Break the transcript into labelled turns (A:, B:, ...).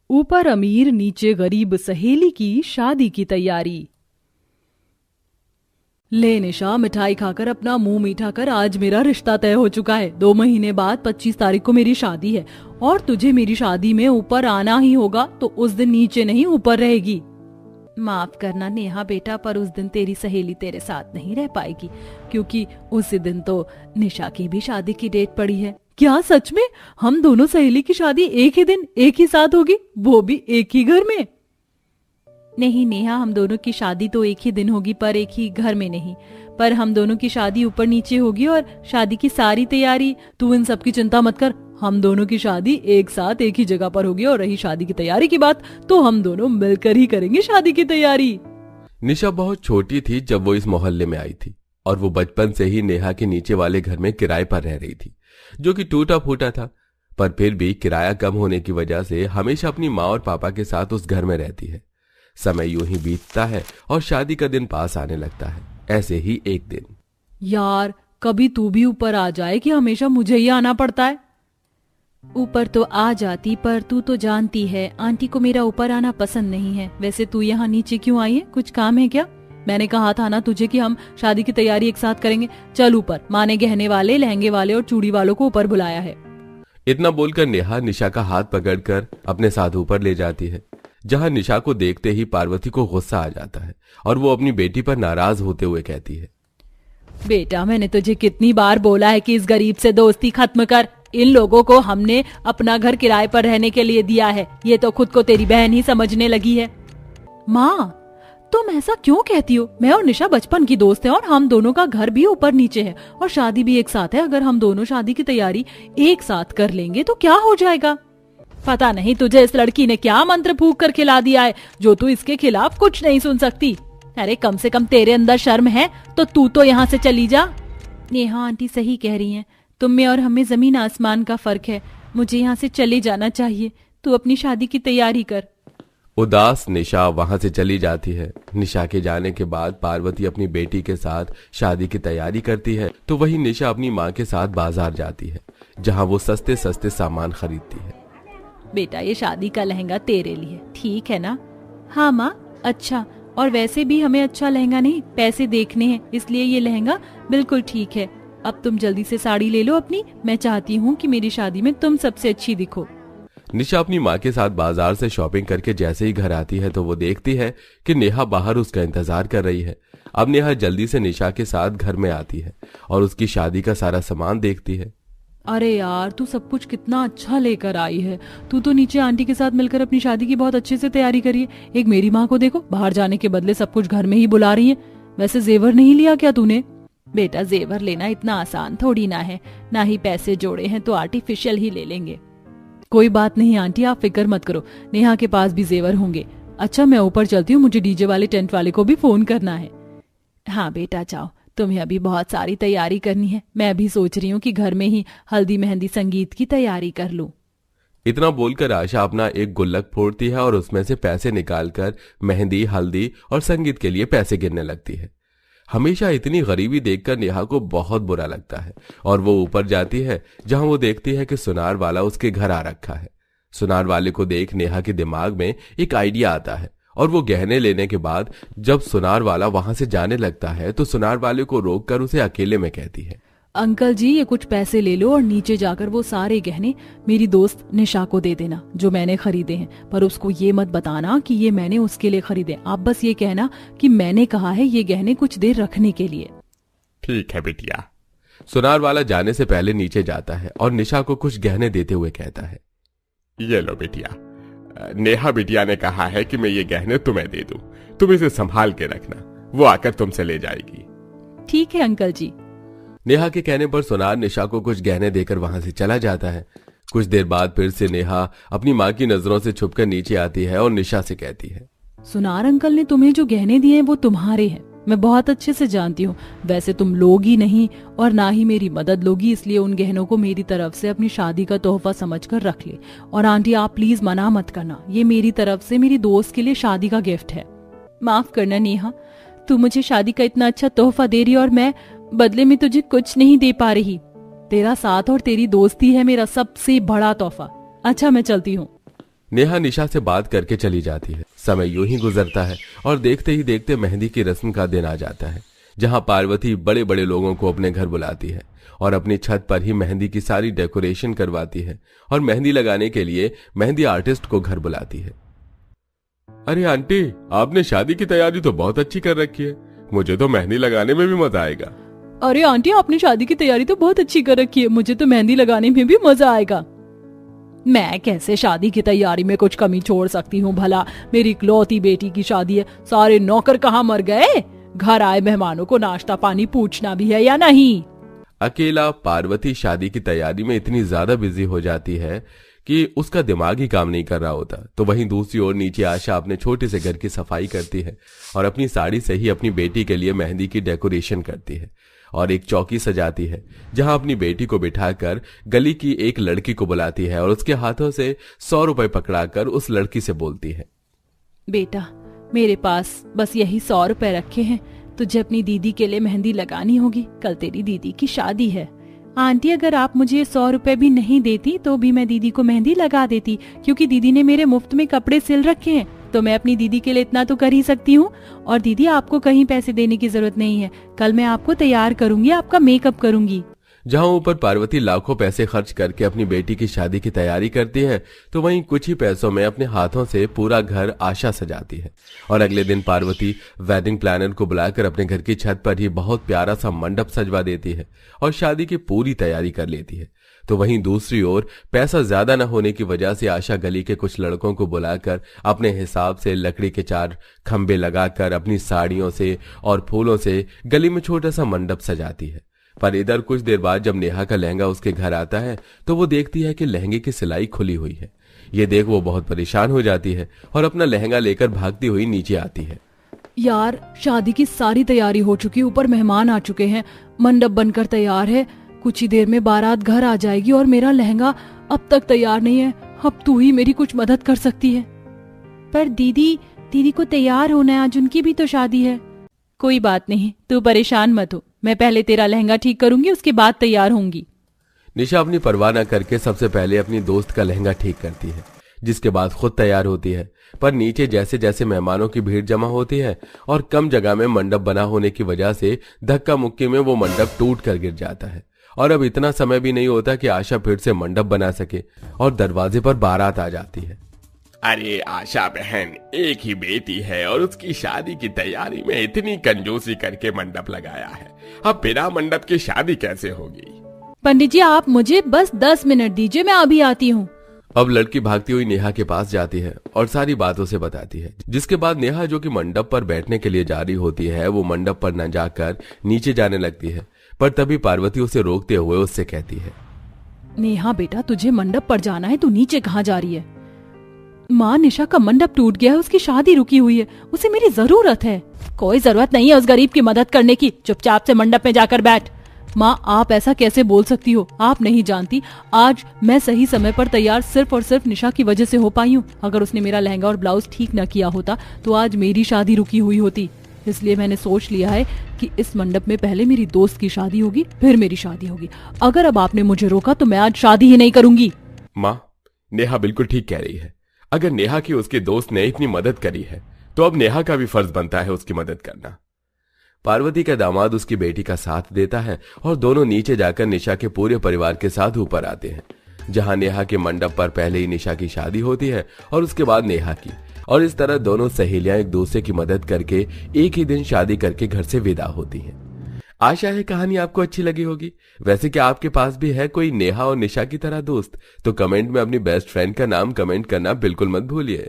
A: ऊपर अमीर नीचे गरीब सहेली की शादी की तैयारी। ले निशा, मिठाई खाकर अपना मुंह मीठा कर, आज मेरा रिश्ता तय हो चुका है। 2 महीने बाद 25 तारीख को मेरी शादी है और तुझे मेरी शादी में ऊपर आना ही होगा, तो उस दिन नीचे नहीं ऊपर रहेगी। माफ करना नेहा बेटा, पर उस दिन तेरी सहेली तेरे साथ नहीं रह पाएगी, क्योंकि उसी दिन तो निशा की भी शादी की डेट पड़ी है। क्या सच में? हम दोनों सहेली की शादी एक ही दिन एक ही साथ होगी, वो भी एक ही घर में? नहीं नेहा, हम दोनों की शादी तो एक ही दिन होगी, पर एक ही घर में नहीं। पर हम दोनों की शादी ऊपर नीचे होगी और शादी की सारी तैयारी, तू इन सब की चिंता मत कर। हम दोनों की शादी एक साथ एक ही जगह पर होगी, और रही शादी की तैयारी की बात, तो हम दोनों मिलकर ही करेंगे शादी की तैयारी।
B: निशा बहुत छोटी थी जब वो इस मोहल्ले में आई थी, और वो बचपन से ही नेहा के नीचे वाले घर में किराए पर रह रही थी, जो कि टूटा फूटा था। पर फिर भी किराया कम होने की वजह से हमेशा अपनी माँ और पापा के साथ उस घर में रहती है। समय यूं ही बीतता है और शादी का दिन पास आने लगता है। ऐसे ही एक दिन,
A: यार कभी तू भी ऊपर आ जाए कि हमेशा मुझे ही आना पड़ता है। ऊपर तो आ जाती, पर तू तो जानती है आंटी को मेरा ऊपर आना पसंद नहीं है। वैसे तू यहाँ नीचे क्यों आई है? कुछ काम है क्या? मैंने कहा था ना तुझे कि हम शादी की तैयारी एक साथ करेंगे। चल ऊपर, माँ ने गहने वाले, लहंगे वाले और चूड़ी वालों को ऊपर बुलाया है।
B: इतना बोलकर नेहा निशा का हाथ पकड़कर अपने साथ ऊपर ले जाती है, जहां निशा को देखते ही पार्वती को गुस्सा आ जाता है और वो अपनी बेटी पर नाराज होते हुए कहती है,
A: बेटा मैंने तुझे कितनी बार बोला है कि इस गरीब से दोस्ती खत्म कर। इन लोगों को हमने अपना घर किराए पर रहने के लिए दिया है, ये तो खुद को तेरी बहन ही समझने लगी है। माँ, तुम ऐसा क्यों कहती हो? मैं और निशा बचपन की दोस्त हैं और हम दोनों का घर भी ऊपर नीचे है और शादी भी एक साथ है। अगर हम दोनों शादी की तैयारी एक साथ कर लेंगे तो क्या हो जाएगा? पता नहीं तुझे इस लड़की ने क्या मंत्र फूंक कर खिला दिया है, जो तू इसके खिलाफ कुछ नहीं सुन सकती। अरे कम से कम तेरे अंदर शर्म है तो तू तो यहाँ से चली जा। नेहा आंटी सही कह रही हैं, तुम में और हमें जमीन आसमान का फर्क है। मुझे यहाँ से चले जाना चाहिए, तू अपनी शादी की तैयारी कर।
B: उदास निशा वहां से चली जाती है। निशा के जाने के बाद पार्वती अपनी बेटी के साथ शादी की तैयारी करती है, तो वही निशा अपनी माँ के साथ बाजार जाती है, जहाँ वो सस्ते सस्ते सामान खरीदती है।
A: बेटा ये शादी का लहंगा तेरे लिए, ठीक है ना? हाँ माँ, अच्छा। और वैसे भी हमें अच्छा लहंगा नहीं, पैसे देखने हैं, इसलिए ये लहंगा बिल्कुल ठीक है। अब तुम जल्दी से साड़ी ले लो अपनी। मैं चाहती हूँ कि मेरी शादी में तुम सबसे अच्छी दिखो।
B: निशा अपनी माँ के साथ बाजार से शॉपिंग करके जैसे ही घर आती है तो वो देखती है कि नेहा बाहर उसका इंतजार कर रही है। अब नेहा जल्दी से निशा के साथ घर में आती है और उसकी शादी का सारा सामान देखती है।
A: अरे यार, तू सब कुछ कितना अच्छा लेकर आई है। तू तो नीचे आंटी के साथ मिलकर अपनी शादी की बहुत अच्छे से तैयारी करी है। एक मेरी माँ को देखो, बाहर जाने के बदले सब कुछ घर में ही बुला रही है। वैसे जेवर नहीं लिया क्या तूने? बेटा जेवर लेना इतना आसान थोड़ी ना है, ना ही पैसे जोड़े हैं तो आर्टिफिशियल ही ले लेंगे। कोई बात नहीं आंटी, आप फिक्र मत करो, नेहा के पास भी जेवर होंगे। अच्छा मैं ऊपर चलती हूँ, मुझे डीजे वाले टेंट वाले को भी फोन करना है। हाँ बेटा जाओ, तुम्हें अभी बहुत सारी तैयारी करनी है। मैं भी सोच रही हूँ कि घर में ही हल्दी मेहंदी संगीत की तैयारी कर लूं।
B: इतना बोलकर आशा अपना एक गुल्लक फोड़ती है और उसमें से पैसे निकालकर मेहंदी, हल्दी और संगीत के लिए पैसे गिनने लगती है। हमेशा इतनी गरीबी देखकर नेहा को बहुत बुरा लगता है और वो ऊपर जाती है, जहां वो देखती है कि सुनार वाला उसके घर आ रखा है। सुनार वाले को देख नेहा के दिमाग में एक आइडिया आता है और वो गहने लेने के बाद जब सुनार वाला वहां से जाने लगता है तो सुनार वाले को रोककर उसे अकेले में कहती है,
A: अंकल जी ये कुछ पैसे ले लो और नीचे जाकर वो सारे गहने मेरी दोस्त निशा को दे देना जो मैंने खरीदे हैं। पर उसको ये मत बताना कि ये मैंने उसके लिए खरीदे। आप बस ये कहना कि मैंने कहा है ये गहने कुछ देर रखने के लिए।
B: ठीक है बिटिया। सुनार वाला जाने से पहले नीचे जाता है और निशा को कुछ गहने देते हुए कहता है, ये लो बिटिया, नेहा बिटिया ने कहा है कि मैं ये गहने तुम्हें दे दूं, तुम इसे संभाल के रखना, वो आकर तुमसे ले जाएगी।
A: ठीक है अंकल जी।
B: नेहा के कहने पर सुनार निशा को कुछ गहने देकर वहां से चला जाता है। कुछ देर बाद फिर से नेहा अपनी माँ की नजरों से छुपकर नीचे आती है और निशा से कहती है,
A: सुनार अंकल ने तुम्हें जो गहने दिए हैं वो तुम्हारे हैं, मैं बहुत अच्छे से जानती हूँ। वैसे तुम लोगी नहीं और ना ही मेरी मदद लोगी, इसलिए उन गहनों को मेरी तरफ से अपनी शादी का तोहफा समझकर रख ले। और आंटी आप प्लीज मना मत करना, ये मेरी तरफ से मेरी दोस्त के लिए शादी का गिफ्ट है। माफ करना नेहा, तू मुझे शादी का इतना अच्छा तोहफा दे रही और मैं बदले में तुझे कुछ नहीं दे पा रही। तेरा साथ और तेरी दोस्ती है मेरा सबसे बड़ा तोहफा। अच्छा मैं चलती हूँ।
B: नेहा निशा से बात करके चली जाती है। समय यूं ही गुजरता है और देखते ही देखते मेहंदी की रस्म का दिन आ जाता है, जहां पार्वती बड़े बड़े लोगों को अपने घर बुलाती है और अपनी छत पर ही मेहंदी की सारी डेकोरेशन करवाती है और मेहंदी लगाने के लिए मेहंदी आर्टिस्ट को घर बुलाती है। अरे आंटी, आपने शादी की तैयारी तो बहुत अच्छी कर रखी है, मुझे तो मेहंदी लगाने में भी मजा आएगा।
A: अरे आंटी, आपने शादी की तैयारी तो बहुत अच्छी कर रखी है, मुझे तो मेहंदी लगाने में भी मजा आएगा। मैं कैसे शादी की तैयारी में कुछ कमी छोड़ सकती हूँ भला, मेरी इकलौती बेटी की शादी है, सारे नौकर कहाँ मर गए, घर आए मेहमानों को नाश्ता पानी पूछना भी है या नहीं।
B: अकेला पार्वती शादी की तैयारी में इतनी ज्यादा बिजी हो जाती है कि उसका दिमाग ही काम नहीं कर रहा होता। तो वहीं दूसरी ओर नीचे आशा अपने छोटे से घर की सफाई करती है और अपनी साड़ी से ही अपनी बेटी के लिए मेहंदी की डेकोरेशन करती है और एक चौकी सजाती है, जहां अपनी बेटी को बिठाकर गली की एक लड़की को बुलाती है और उसके हाथों से 100 रुपए पकड़ाकर उस लड़की से बोलती है,
A: बेटा, मेरे पास बस यही 100 रुपए रखे हैं, तुझे अपनी दीदी के लिए मेहंदी लगानी होगी, कल तेरी दीदी की शादी है। आंटी, अगर आप मुझे 100 रुपए भी नहीं देती तो भी मैं दीदी को मेहंदी लगा देती, क्योंकि दीदी ने मेरे मुफ्त में कपड़े सिल रखे हैं, तो मैं अपनी दीदी के लिए इतना तो कर ही सकती हूँ। और दीदी, आपको कहीं पैसे देने की जरूरत नहीं है, कल मैं आपको तैयार करूंगी, आपका मेकअप करूंगी।
B: जहां ऊपर पार्वती लाखों पैसे खर्च करके अपनी बेटी की शादी की तैयारी करती है, तो वहीं कुछ ही पैसों में अपने हाथों से पूरा घर आशा सजाती है। और अगले दिन पार्वती वेडिंग प्लानर को बुलाकर अपने घर की छत पर ही बहुत प्यारा सा मंडप सजवा देती है और शादी की पूरी तैयारी कर लेती है। तो वहीं दूसरी ओर पैसा ज्यादा न होने की वजह से आशा गली के कुछ लड़कों को बुलाकर अपने हिसाब से लकड़ी के 4 खंबे लगाकर अपनी साड़ियों से और फूलों से गली में छोटा सा मंडप सजाती है। पर इधर कुछ देर बाद जब नेहा का लहंगा उसके घर आता है तो वो देखती है कि लहंगे की सिलाई खुली हुई है। ये देख वो बहुत परेशान हो जाती है और अपना लहंगा लेकर भागती हुई नीचे आती है।
A: यार, शादी की सारी तैयारी हो चुकी, ऊपर मेहमान आ चुके हैं, मंडप बनकर तैयार है, कुछ ही देर में बारात घर आ जाएगी और मेरा लहंगा अब तक तैयार नहीं है। अब तू ही मेरी कुछ मदद कर सकती है। पर दीदी को तैयार होना है, आज उनकी भी तो शादी है। कोई बात नहीं, तू परेशान मत हो, मैं पहले तेरा लहंगा ठीक करूंगी, उसके बाद तैयार होंगी।
B: निशा अपनी परवाह न करके सबसे पहले अपनी दोस्त का लहंगा ठीक करती है, जिसके बाद खुद तैयार होती है। पर नीचे जैसे जैसे मेहमानों की भीड़ जमा होती है और कम जगह में मंडप बना होने की वजह से धक्का मुक्की में वो मंडप टूट कर गिर जाता है और अब इतना समय भी नहीं होता कि आशा फिर से मंडप बना सके और दरवाजे पर बारात आ जाती है।
C: अरे आशा बहन, एक ही बेटी है और उसकी शादी की तैयारी में इतनी कंजूसी करके मंडप लगाया है, अब बिना मंडप की शादी कैसे होगी?
A: पंडित जी, आप मुझे बस 10 मिनट दीजिए, मैं अभी आती हूँ।
B: अब लड़की भागती हुई नेहा के पास जाती है और सारी बातों से बताती है, जिसके बाद नेहा जो कि मंडप पर बैठने के लिए जा रही होती है, वो मंडप पर न जाकर नीचे जाने लगती है। पर तभी पार्वती उसे रोकते हुए उससे कहती है,
A: नेहा बेटा, तुझे मंडप पर जाना है, तू नीचे कहाँ जा रही है? माँ, निशा का मंडप टूट गया है, उसकी शादी रुकी हुई है, उसे मेरी जरूरत है। कोई जरूरत नहीं है उस गरीब की मदद करने की, चुपचाप से मंडप में जाकर बैठ। माँ, आप ऐसा कैसे बोल सकती हो? आप नहीं जानती, आज मैं सही समय पर तैयार सिर्फ और सिर्फ निशा की वजह से हो पाई हूँ। अगर उसने मेरा लहंगा और ब्लाउज ठीक न किया होता तो आज मेरी शादी रुकी हुई होती। इसलिए मैंने सोच लिया है कि इस मंडप में पहले मेरी दोस्त की शादी होगी, फिर मेरी शादी होगी। अगर अब आपने मुझे रोका तो मैं आज शादी ही नहीं करूंगी।
C: माँ, नेहा बिल्कुल ठीक कह रही है। अगर नेहा की उसके दोस्त ने इतनी मदद करी है तो अब नेहा का भी फर्ज बनता है उसकी मदद करना।
B: पार्वती का दामाद उसकी बेटी का साथ देता है और दोनों नीचे जाकर निशा के पूरे परिवार के साथ ऊपर आते हैं, जहां नेहा के मंडप पर पहले ही निशा की शादी होती है और उसके बाद नेहा की। और इस तरह दोनों सहेलियां एक दूसरे की मदद करके एक ही दिन शादी करके घर से विदा होती हैं। आशा है कहानी आपको अच्छी लगी होगी। वैसे क्या आपके पास भी है कोई नेहा और निशा की तरह दोस्त? तो कमेंट में अपनी बेस्ट फ्रेंड का नाम कमेंट करना बिल्कुल मत भूलिए।